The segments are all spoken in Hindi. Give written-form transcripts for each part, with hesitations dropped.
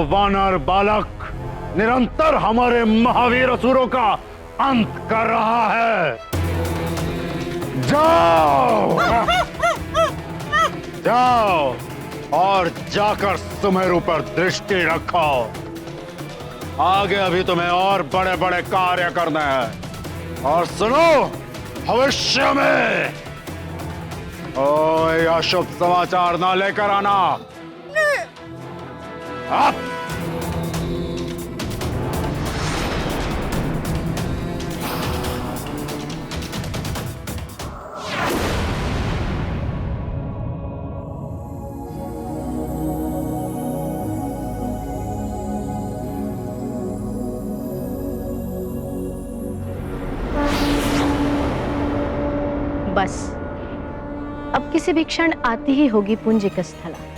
वानर बालक निरंतर हमारे महावीर असुरों का अंत कर रहा है। जाओ जाओ और जाकर सुमेरु पर दृष्टि रखो। आगे अभी तुम्हें और बड़े बड़े कार्य करने हैं। और सुनो, भविष्य में कोई अशुभ समाचार ना लेकर आना। आप बस अब किसी भी क्षण आती ही होगी पुंजिक स्थला।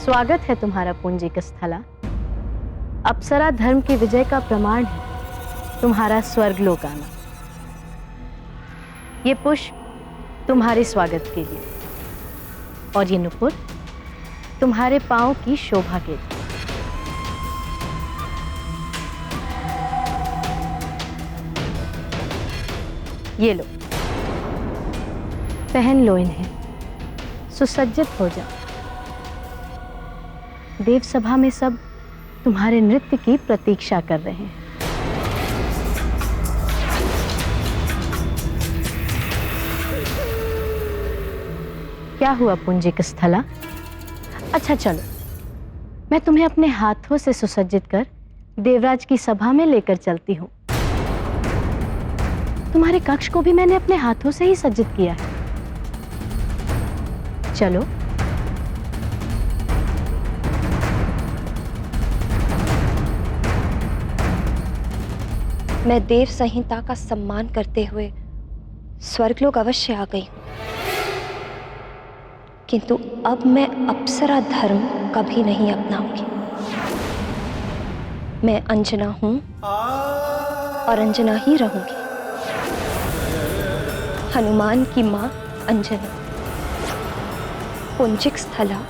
स्वागत है तुम्हारा पुंजिक स्थला। अप्सरा धर्म की विजय का प्रमाण है तुम्हारा स्वर्गलोक आना। ये पुष्प तुम्हारे स्वागत के लिए और ये नुपुर तुम्हारे पांव की शोभा के लिए। ये लो, पहन लो इन्हें, सुसज्जित हो जाओ। देव सभा में सब तुम्हारे नृत्य की प्रतीक्षा कर रहे हैं। क्या हुआ पुंजिक स्थला? अच्छा चलो, मैं तुम्हें अपने हाथों से सुसज्जित कर देवराज की सभा में लेकर चलती हूँ। तुम्हारे कक्ष को भी मैंने अपने हाथों से ही सज्जित किया है। चलो। मैं देव संहिता का सम्मान करते हुए स्वर्गलोक अवश्य आ गई हूं, किंतु अब मैं अप्सरा धर्म कभी नहीं अपनाऊंगी। मैं अंजना हूं और अंजना ही रहूंगी। हनुमान की मां अंजना, पुंजिक स्थला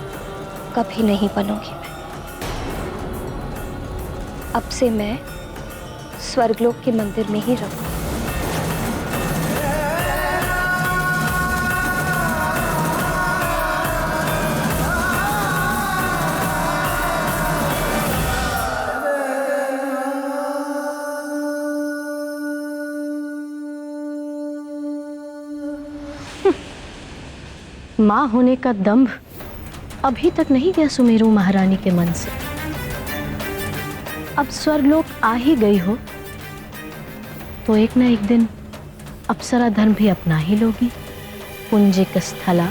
कभी नहीं बनूंगी मैं। अब से मैं स्वर्गलोक के मंदिर में ही रहूं। मां होने का दंभ अभी तक नहीं गया सुमेरु महारानी के मन से। अब स्वर्गलोक आ ही गई हो तो एक ना एक दिन अप्सरा धर्म भी अपना ही लोगी पुंजिक स्थला।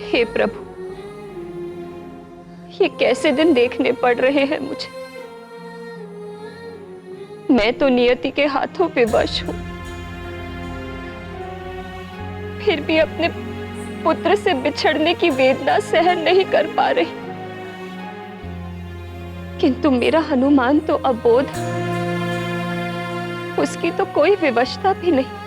हे प्रभु, ये कैसे दिन देखने पड़ रहे हैं मुझे। मैं तो नियति के हाथों पे वश हूं, फिर भी अपने पुत्र से बिछड़ने की वेदना सहन नहीं कर पा रही। किंतु मेरा हनुमान तो अबोध, उसकी तो कोई विवशता भी नहीं।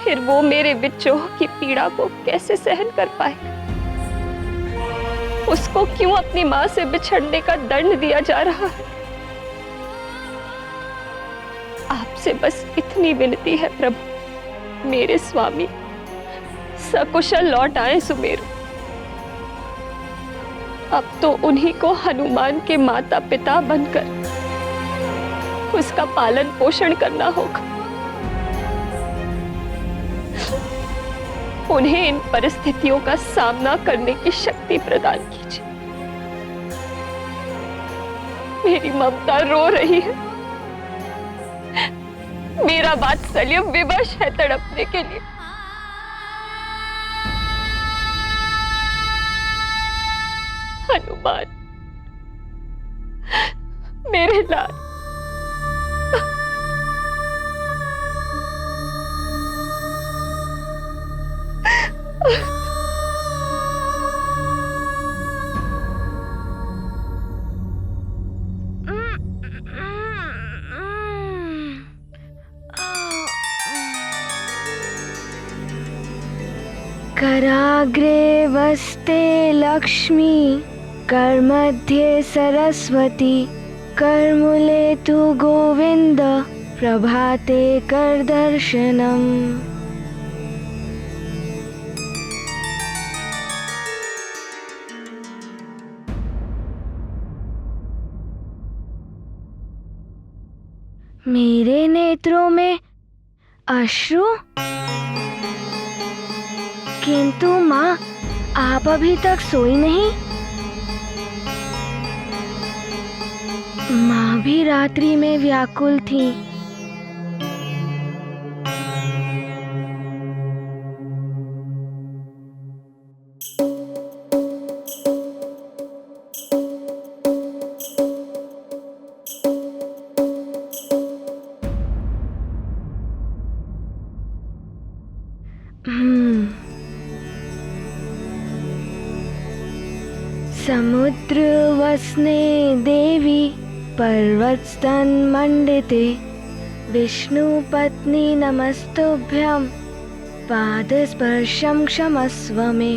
फिर वो मेरे विद्रोह की पीड़ा को कैसे सहन कर पाएगा? उसको क्यों अपनी मां से बिछड़ने का दंड दिया जा रहा है? आपसे बस इतनी विनती है प्रभु, मेरे स्वामी सकुशल लौट आए सुमेरु। अब तो उन्हीं को हनुमान के माता पिता बनकर उसका पालन पोषण करना होगा। उन्हें इन परिस्थितियों का सामना करने की शक्ति प्रदान कीजिए। मेरी ममता रो रही है, मेरा वात्सल्य विवश है तड़पने के लिए। हनुमान, मेरे लाल, कराग्रे वस्ते लक्ष्मी, करमध्ये सरस्वती, करमूले तु गोविंद, प्रभाते कर दर्शनम। मेरे नेत्रों में अश्रु? किंतु माँ, आप अभी तक सोई नहीं। माँ भी रात्रि में व्याकुल थी। समुद्र वसने देवी, पर्वतस्तन मंडिते, विष्णु पत्नी नमस्तुभ्यं, पाद स्पर्शं क्षमस्व मे।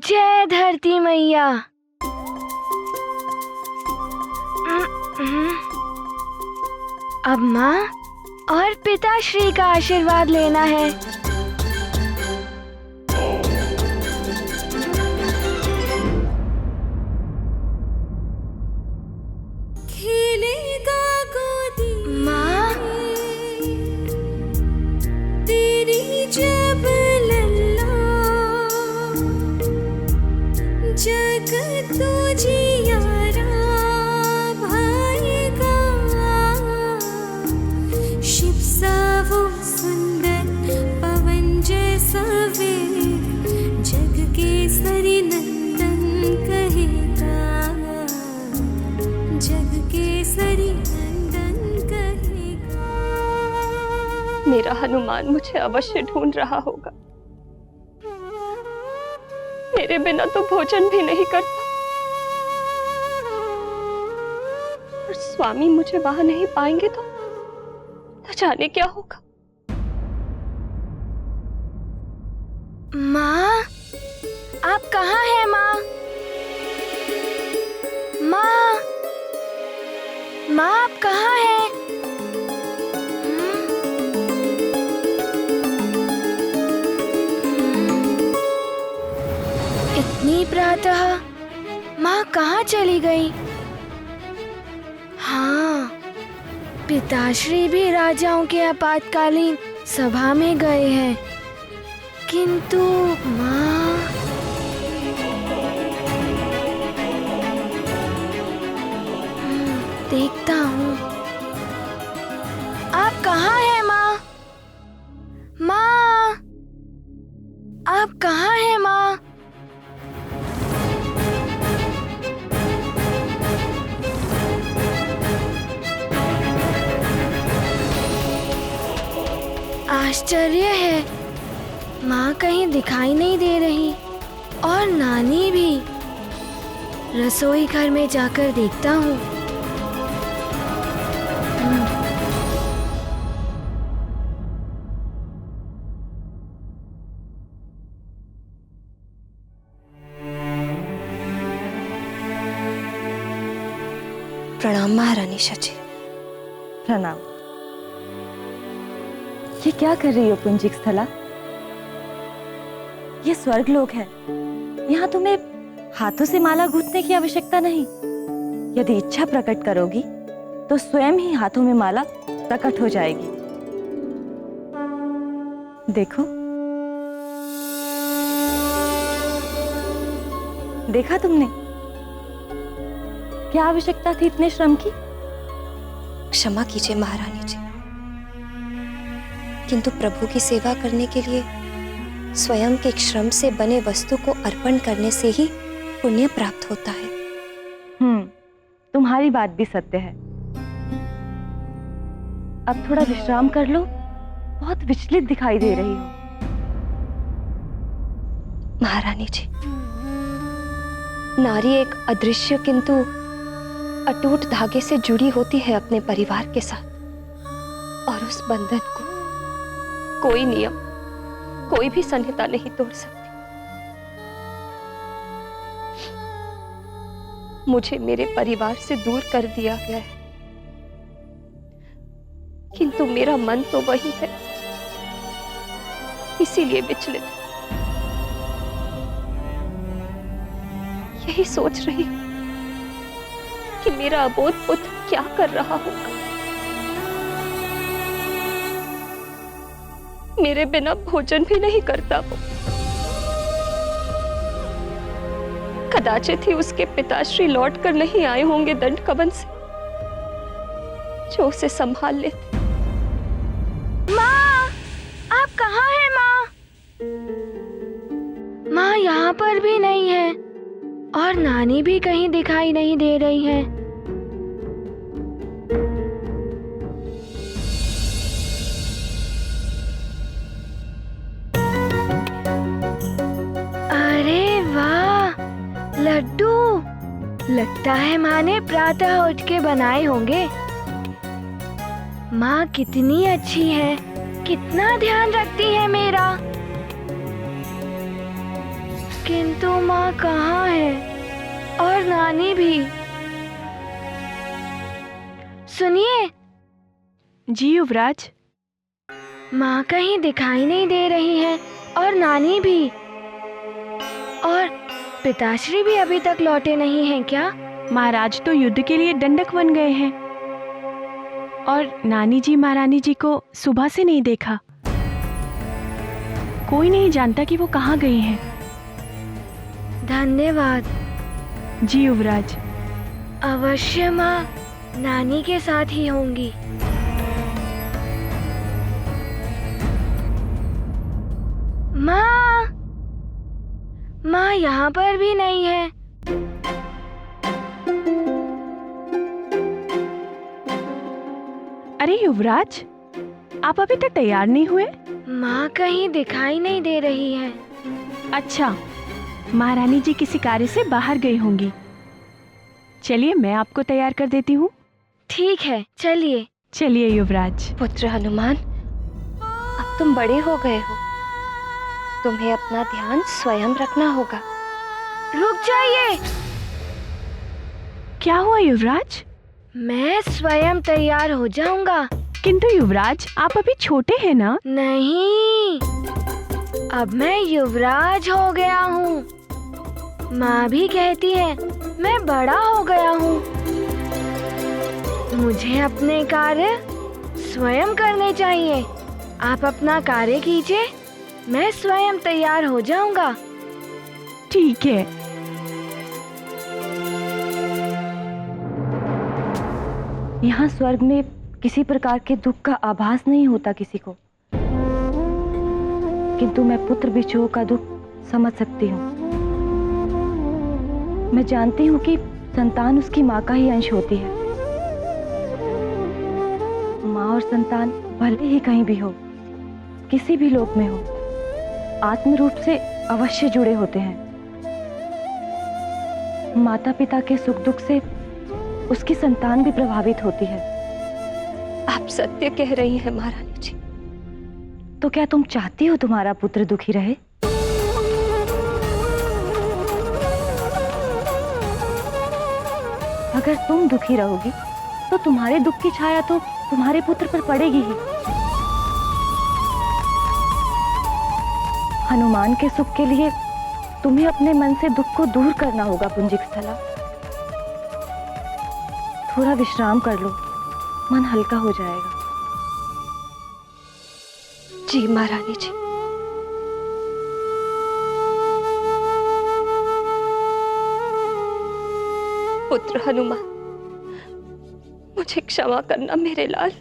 जय धरती मैया। अब माँ और पिताश्री का आशीर्वाद लेना है। खेलेगा गोदी माँ, तेरी जब लल्ला, जग तुझी मेरा हनुमान मुझे अवश्य ढूंढ रहा होगा। मेरे बिना तो भोजन भी नहीं करता, और स्वामी मुझे वहां नहीं पाएंगे तो जाने क्या होगा। माँ, आप कहाँ हैं माँ? माँ, माँ आप कहाँ हैं? इतनी प्रातः माँ कहाँ चली गई? हाँ, पिताश्री भी राजाओं के आपातकालीन सभा में गए हैं, किंतु माँ। देखता हूँ। आप कहाँ हैं माँ? माँ, आप कहाँ हैं माँ? आश्चर्य है, माँ कहीं दिखाई नहीं दे रही, और नानी भी। रसोई घर में जाकर देखता हूँ। प्रणाम महारानी शची। प्रणाम। ये क्या कर रही हो पुंजिक स्थला? ये स्वर्ग लोक है, यहाँ तुम्हें हाथों से माला गूंथने की आवश्यकता नहीं। यदि इच्छा प्रकट करोगी तो स्वयं ही हाथों में माला प्रकट हो जाएगी। देखो, देखा तुमने? क्या आवश्यकता थी इतने श्रम की? क्षमा कीजिए महारानी जी, किंतु प्रभु की सेवा करने के लिए स्वयं के श्रम से बने वस्तु को अर्पण करने से ही पुण्य प्राप्त होता है। तुम्हारी बात भी सत्य है। अब थोड़ा विश्राम कर लो, बहुत विचलित दिखाई दे रही हो। महारानी जी, नारी एक अदृश्य किंतु अटूट धागे से जुड़ी होती है अपने परिवार के साथ, और उस बंधन को कोई नियम, कोई भी संहिता नहीं तोड़ सकती। मुझे मेरे परिवार से दूर कर दिया गया है, किंतु मेरा मन तो वही है, इसीलिए विचलित है। यही सोच रही हूं कि मेरा अबोध पुत्र क्या कर रहा होगा। मेरे बिना भोजन भी नहीं करता वो। कदाचित ही उसके पिताश्री लौट कर नहीं आए होंगे दंड कवन से, जो उसे संभाल लेते। माँ, आप कहाँ हैं माँ? माँ यहाँ पर भी नहीं है और नानी भी कहीं दिखाई नहीं दे रही है। अरे वाह, लड्डू! लगता है माँ ने प्रातः उठ के बनाए होंगे। माँ कितनी अच्छी है, कितना ध्यान रखती है मेरा। किंतु माँ कहाँ है? और नानी भी। सुनिए। जी युवराज। माँ कहीं दिखाई नहीं दे रही है और नानी भी, और पिताश्री भी अभी तक लौटे नहीं हैं क्या? महाराज तो युद्ध के लिए दंडक बन गए हैं, और नानी जी महारानी जी को सुबह से नहीं देखा। कोई नहीं जानता कि वो कहाँ गए हैं। धन्यवाद। जी युवराज। अवश्य माँ नानी के साथ ही होंगी। माँ, माँ यहाँ पर भी नहीं है। अरे युवराज, आप अभी तक तैयार नहीं हुए? माँ कहीं दिखाई नहीं दे रही है। अच्छा, महारानी जी किसी कार्य से बाहर गई होंगी। चलिए मैं आपको तैयार कर देती हूँ। ठीक है, चलिए। चलिए युवराज। पुत्र हनुमान, अब तुम बड़े हो गए हो, तुम्हें अपना ध्यान स्वयं रखना होगा। रुक जाइए। क्या हुआ युवराज? मैं स्वयं तैयार हो जाऊंगा। किंतु युवराज, आप अभी छोटे हैं ना? नहीं, अब मैं युवराज हो गया हूँ। माँ भी कहती है मैं बड़ा हो गया हूँ। मुझे अपने कार्य स्वयं करने चाहिए। आप अपना कार्य कीजिए, मैं स्वयं तैयार हो जाऊंगा। ठीक है। यहाँ स्वर्ग में किसी प्रकार के दुख का आभास नहीं होता किसी को, किंतु मैं पुत्र विछोह का दुख समझ सकती हूँ। मैं जानती हूँ कि संतान उसकी माँ का ही अंश होती है। माँ और संतान भले ही कहीं भी हो, किसी भी लोक में हो, आत्म रूप से अवश्य जुड़े होते हैं। माता पिता के सुख दुख से उसकी संतान भी प्रभावित होती है। आप सत्य कह रही हैं महारानी जी। तो क्या तुम चाहती हो तुम्हारा पुत्र दुखी रहे? अगर तुम दुखी रहोगी तो तुम्हारे दुख की छाया तो तुम्हारे पुत्र पर पड़ेगी ही। हनुमान के सुख के लिए तुम्हें अपने मन से दुख को दूर करना होगा पुंजिक स्थला। थोड़ा विश्राम कर लो, मन हल्का हो जाएगा। जी महारानी जी। पुत्र हनुमान, मुझे क्षमा करना मेरे लाल।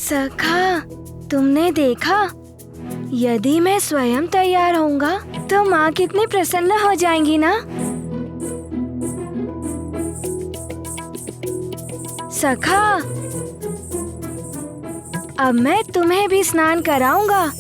सखा, तुमने देखा? यदि मैं स्वयं तैयार होऊंगा तो माँ कितनी प्रसन्न हो जाएंगी ना। सखा, अब मैं तुम्हें भी स्नान कराऊंगा।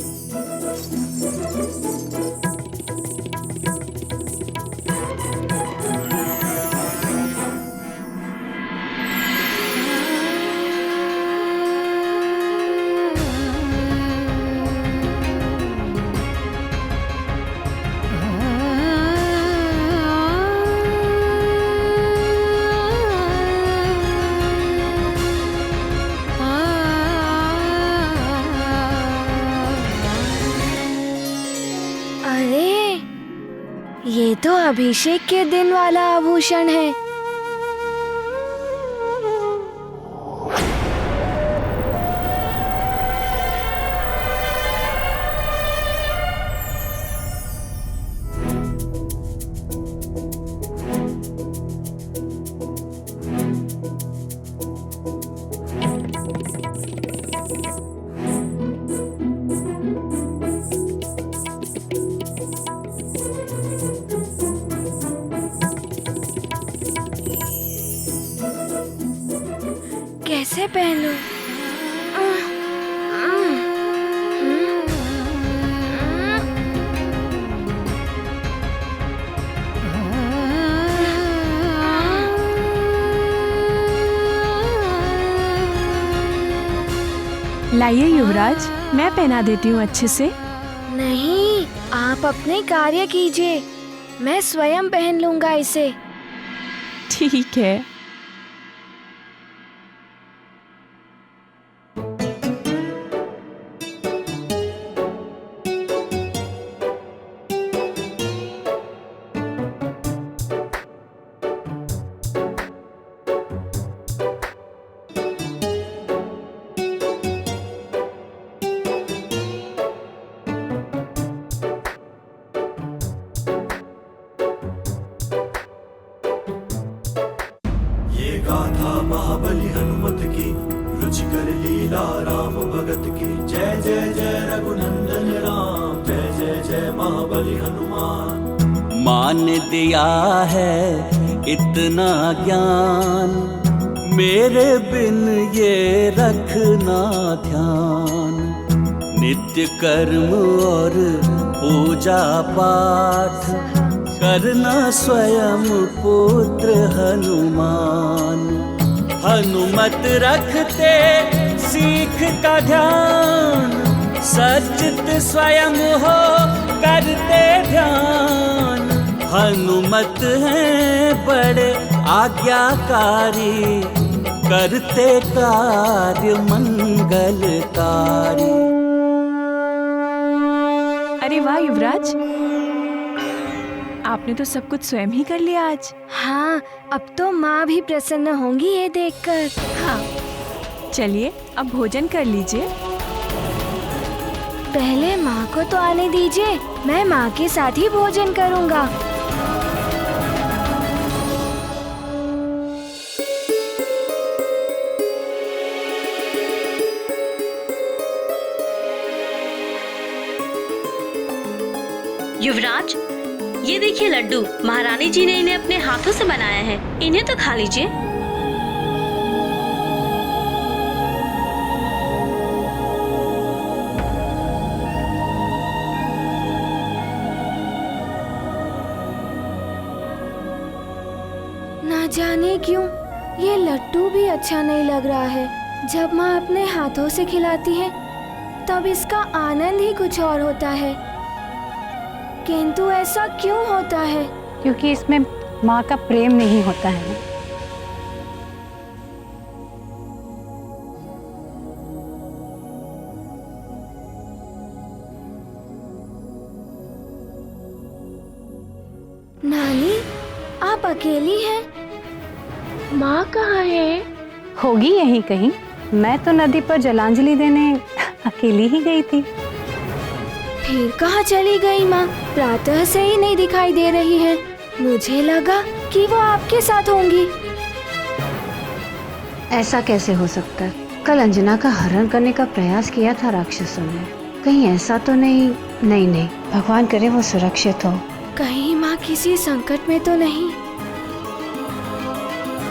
ये तो अभिषेक के दिन वाला आभूषण है। कैसे पहनूं? लाइए युवराज, मैं पहना देती हूँ अच्छे से। नहीं, आप अपने कार्य कीजिए, मैं स्वयं पहन लूंगा इसे। ठीक है। महाबली हनुमत की रुचिकर लीला राम भगत की। जय जय जय रघुनंदन राम, जय जय जय महाबली हनुमान। मान दिया है इतना ज्ञान, मेरे बिन ये रखना ध्यान। नित्य कर्म और पूजा पाठ करना स्वयं पुत्र हनुमान। हनुमत रखते सीख का ध्यान, सचित स्वयं हो करते ध्यान। हनुमत हैं बड़े आज्ञाकारी, करते कार्य मंगलकारी। अरे वाह युवराज, आपने तो सब कुछ स्वयं ही कर लिया आज। हाँ, अब तो माँ भी प्रसन्न होंगी ये देखकर। हाँ, चलिए अब भोजन कर लीजिए। पहले माँ को तो आने दीजिए, मैं माँ के साथ ही भोजन करूँगा। युवराज, ये देखिए लड्डू, महारानी जी ने इन्हें अपने हाथों से बनाया है, इन्हें तो खा लीजिए। ना जाने क्यों ये लड्डू भी अच्छा नहीं लग रहा है। जब माँ अपने हाथों से खिलाती है तब इसका आनंद ही कुछ और होता है। किंतु ऐसा क्यों होता है? क्योंकि इसमें माँ का प्रेम नहीं होता है। नानी, आप अकेली हैं? माँ कहाँ है? होगी यहीं कहीं। मैं तो नदी पर जलांजलि देने अकेली ही गई थी। फिर कहाँ चली गई माँ? प्रातः से ही नहीं दिखाई दे रही है। मुझे लगा कि वो आपके साथ होंगी। ऐसा कैसे हो सकता है? कल अंजना का हरण करने का प्रयास किया था राक्षसों ने। कहीं ऐसा तो नहीं? नहीं, भगवान करे वो सुरक्षित हो। कहीं माँ किसी संकट में तो नहीं?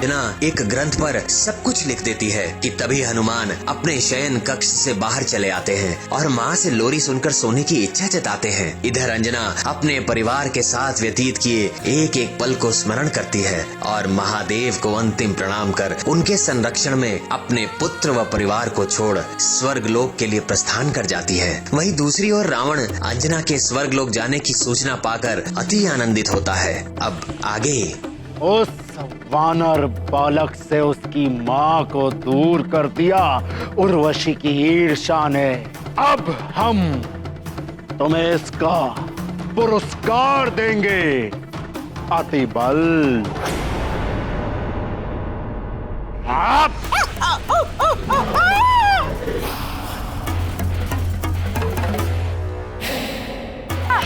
अंजना एक ग्रंथ पर सब कुछ लिख देती है कि तभी हनुमान अपने शयन कक्ष से बाहर चले आते हैं और माँ से लोरी सुनकर सोने की इच्छा जताते हैं। इधर अंजना अपने परिवार के साथ व्यतीत किए एक एक पल को स्मरण करती है और महादेव को अंतिम प्रणाम कर उनके संरक्षण में अपने पुत्र व परिवार को छोड़ स्वर्ग लोक के लिए प्रस्थान कर जाती है। वहीं दूसरी ओर रावण अंजना के स्वर्ग लोक जाने की सूचना पाकर अति आनंदित होता है। अब आगे उस वानर बालक से उसकी माँ को दूर कर दिया उर्वशी की ईर्ष्या ने। अब हम तुम्हें इसका पुरस्कार देंगे, अतिबल। आप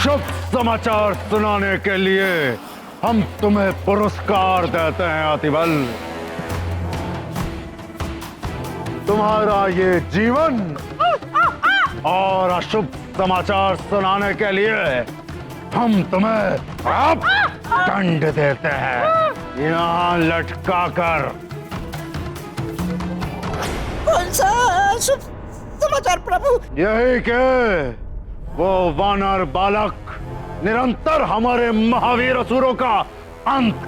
शुभ समाचार सुनाने के लिए हम तुम्हें पुरस्कार देते हैं अतिबल। तुम्हारा ये जीवन और अशुभ समाचार सुनाने के लिए हम तुम्हें अब दंड देते हैं, यहाँ लटका कर। कौन सा शुभ समाचार प्रभु? यही के वो वानर बालक निरंतर हमारे महावीर असुरों का अंत